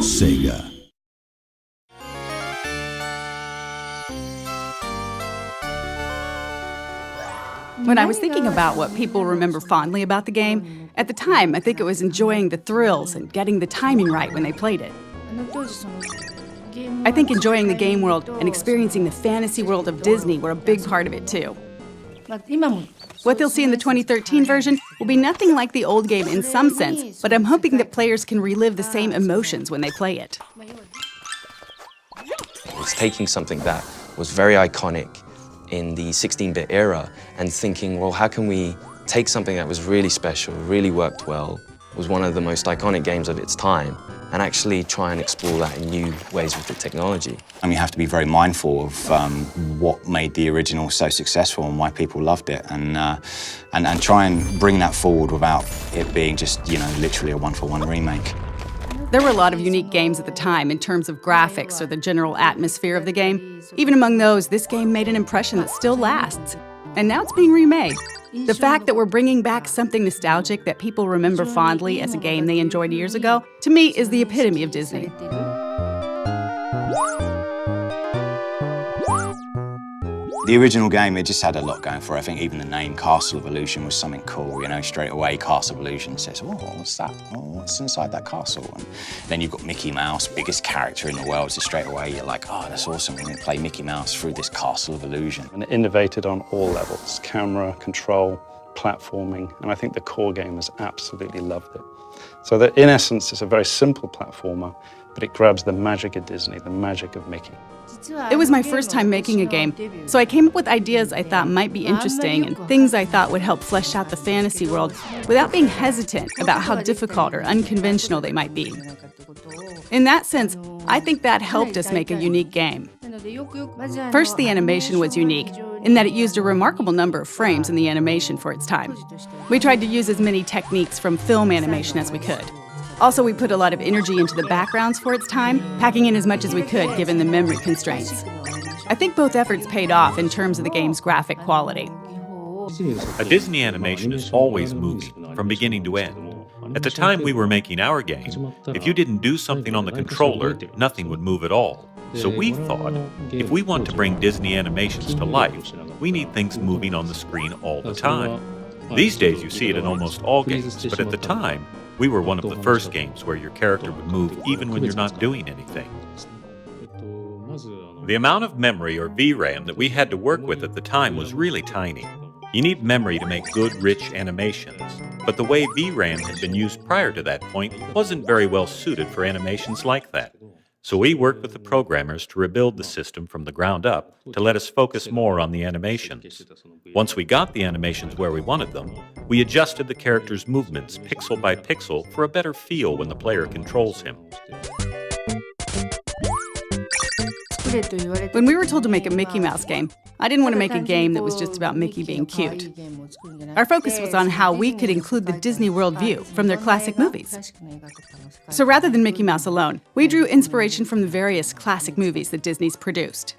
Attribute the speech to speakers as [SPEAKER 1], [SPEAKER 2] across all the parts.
[SPEAKER 1] Sega.
[SPEAKER 2] When I was thinking about what people remember fondly about the game, at the time, I think it was enjoying the thrills and getting the timing right when they played it. I think enjoying the game world and experiencing the fantasy world of Disney were a big part of it too. What they'll see in the 2013 version will be nothing like the old game in some sense, but I'm hoping that players can relive the same emotions when they play it.
[SPEAKER 3] It's taking something that was very iconic in the 16-bit era and thinking, well, how can we take something that was really special, really worked well, was one of the most iconic games of its time, and actually try and explore that in new ways with the technology.
[SPEAKER 4] And you have to be very mindful of what made the original so successful and why people loved it, and try and bring that forward without it being just, literally a one-for-one remake.
[SPEAKER 2] There were a lot of unique games at the time in terms of graphics or the general atmosphere of the game. Even among those, this game made an impression that still lasts. And now it's being remade. The fact that we're bringing back something nostalgic that people remember fondly as a game they enjoyed years ago, to me, is the epitome of Disney.
[SPEAKER 4] The original game, it just had a lot going for it. I think even the name Castle of Illusion was something cool, straight away Castle of Illusion says, oh, what's that? Oh, what's inside that castle? And then you've got Mickey Mouse, biggest character in the world, so straight away you're like, oh, that's awesome, we're going to play Mickey Mouse through this Castle of Illusion.
[SPEAKER 5] And it innovated on all levels, camera, control, platforming, and I think the core gamers absolutely loved it. So that in essence, it's a very simple platformer, but it grabs the magic of Disney, the magic of Mickey.
[SPEAKER 2] It was my first time making a game, so I came up with ideas I thought might be interesting and things I thought would help flesh out the fantasy world without being hesitant about how difficult or unconventional they might be. In that sense, I think that helped us make a unique game. First, the animation was unique in that it used a remarkable number of frames in the animation for its time. We tried to use as many techniques from film animation as we could. Also, we put a lot of energy into the backgrounds for its time, packing in as much as we could given the memory constraints. I think both efforts paid off in terms of the game's graphic quality.
[SPEAKER 6] A Disney animation is always moving, from beginning to end. At the time we were making our game, if you didn't do something on the controller, nothing would move at all. So we thought, if we want to bring Disney animations to life, we need things moving on the screen all the time. These days you see it in almost all games, but at the time, we were one of the first games where your character would move even when you're not doing anything. The amount of memory, or VRAM, that we had to work with at the time was really tiny. You need memory to make good, rich animations, but the way VRAM had been used prior to that point wasn't very well suited for animations like that. So we worked with the programmers to rebuild the system from the ground up to let us focus more on the animations. Once we got the animations where we wanted them, we adjusted the character's movements pixel by pixel for a better feel when the player controls him.
[SPEAKER 2] When we were told to make a Mickey Mouse game, I didn't want to make a game that was just about Mickey being cute. Our focus was on how we could include the Disney World view from their classic movies. So rather than Mickey Mouse alone, we drew inspiration from the various classic movies that Disney's produced.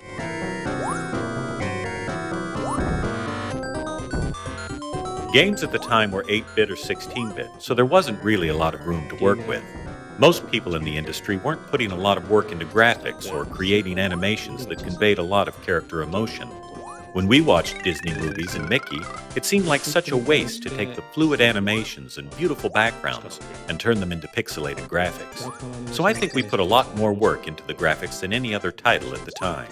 [SPEAKER 6] Games at the time were 8-bit or 16-bit, so there wasn't really a lot of room to work with. Most people in the industry weren't putting a lot of work into graphics or creating animations that conveyed a lot of character emotion. When we watched Disney movies and Mickey, it seemed like such a waste to take the fluid animations and beautiful backgrounds and turn them into pixelated graphics. So I think we put a lot more work into the graphics than any other title at the time.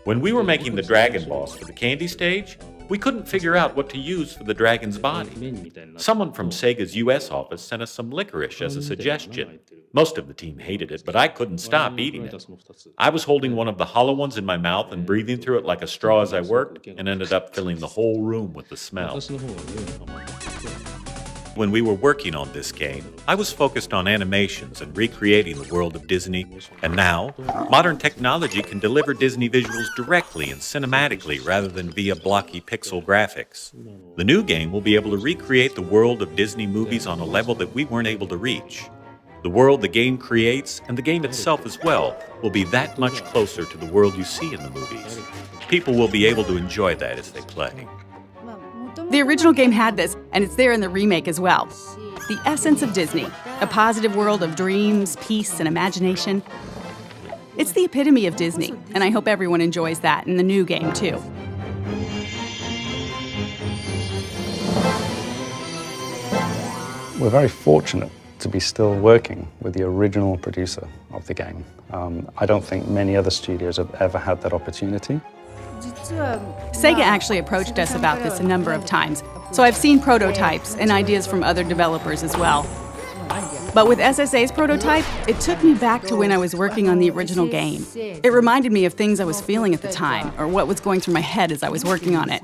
[SPEAKER 6] When we were making the Dragon Boss for the Candy stage, we couldn't figure out what to use for the dragon's body. Someone from Sega's US office sent us some licorice as a suggestion. Most of the team hated it, but I couldn't stop eating it. I was holding one of the hollow ones in my mouth and breathing through it like a straw as I worked, and ended up filling the whole room with the smell. When we were working on this game, I was focused on animations and recreating the world of Disney, and now, modern technology can deliver Disney visuals directly and cinematically rather than via blocky pixel graphics. The new game will be able to recreate the world of Disney movies on a level that we weren't able to reach. The world the game creates, and the game itself as well, will be that much closer to the world you see in the movies. People will be able to enjoy that as they play.
[SPEAKER 2] The original game had this, and it's there in the remake as well. The essence of Disney, a positive world of dreams, peace, and imagination. It's the epitome of Disney, and I hope everyone enjoys that in the new game, too.
[SPEAKER 5] We're very fortunate to be still working with the original producer of the game. I don't think many other studios have ever had that opportunity.
[SPEAKER 2] Sega actually approached us about this a number of times, so I've seen prototypes and ideas from other developers as well. But with SSA's prototype, it took me back to when I was working on the original game. It reminded me of things I was feeling at the time, or what was going through my head as I was working on it.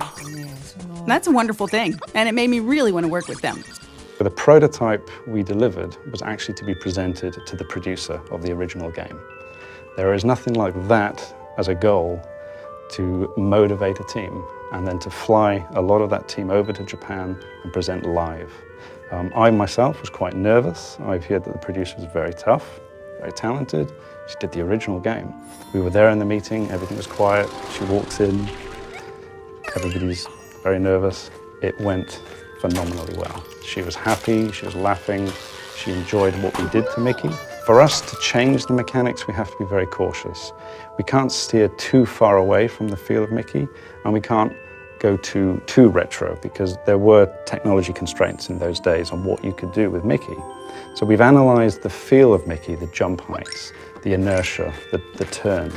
[SPEAKER 2] That's a wonderful thing, and it made me really want to work with them.
[SPEAKER 5] The prototype we delivered was actually to be presented to the producer of the original game. There is nothing like that as a goal to motivate a team and then to fly a lot of that team over to Japan and present live. I myself was quite nervous. I've heard that the producer was very tough, very talented. She did the original game. We were there in the meeting, everything was quiet. She walks in, everybody's very nervous. It went phenomenally well. She was happy, she was laughing, she enjoyed what we did to Mickey. For us to change the mechanics, we have to be very cautious. We can't steer too far away from the feel of Mickey, and we can't go too retro, because there were technology constraints in those days on what you could do with Mickey. So we've analyzed the feel of Mickey, the jump heights, the inertia, the turn,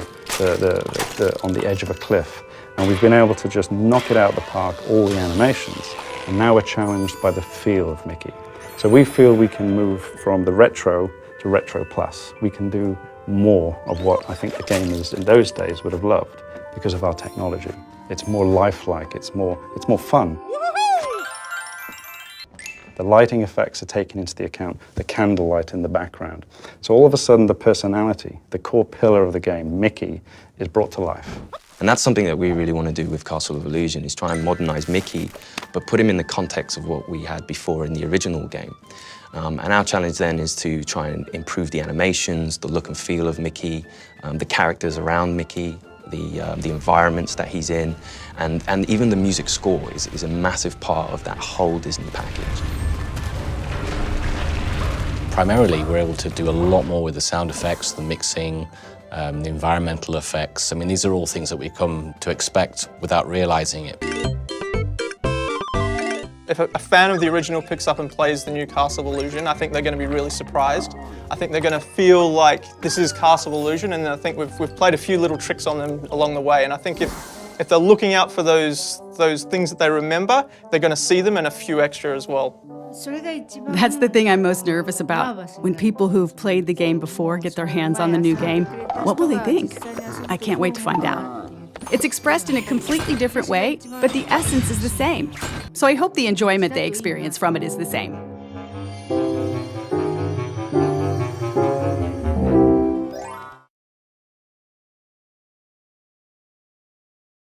[SPEAKER 5] on the edge of a cliff, and we've been able to just knock it out of the park, all the animations, and now we're challenged by the feel of Mickey. So we feel we can move from the retro to retro plus. We can do more of what I think the gamers in those days would have loved because of our technology. It's more lifelike, it's more fun. The lighting effects are taken into the account, the candlelight in the background. So all of a sudden the personality, the core pillar of the game, Mickey, is brought to life.
[SPEAKER 3] And that's something that we really want to do with Castle of Illusion, is try and modernize Mickey, but put him in the context of what we had before in the original game. And our challenge then is to try and improve the animations, the look and feel of Mickey, the characters around Mickey, the environments that he's in, and even the music score is a massive part of that whole Disney package.
[SPEAKER 1] Primarily, we're able to do a lot more with the sound effects, the mixing, the environmental effects. I mean, these are all things that we come to expect without realizing it.
[SPEAKER 7] If a fan of the original picks up and plays the new Castle of Illusion, I think they're going to be really surprised. I think they're going to feel like this is Castle of Illusion, and I think we've played a few little tricks on them along the way. And I think if they're looking out for those things that they remember, they're going to see them and a few extra as well.
[SPEAKER 2] That's the thing I'm most nervous about. When people who've played the game before get their hands on the new game, what will they think? I can't wait to find out. It's expressed in a completely different way, but the essence is the same. So I hope the enjoyment they experience from it is the same.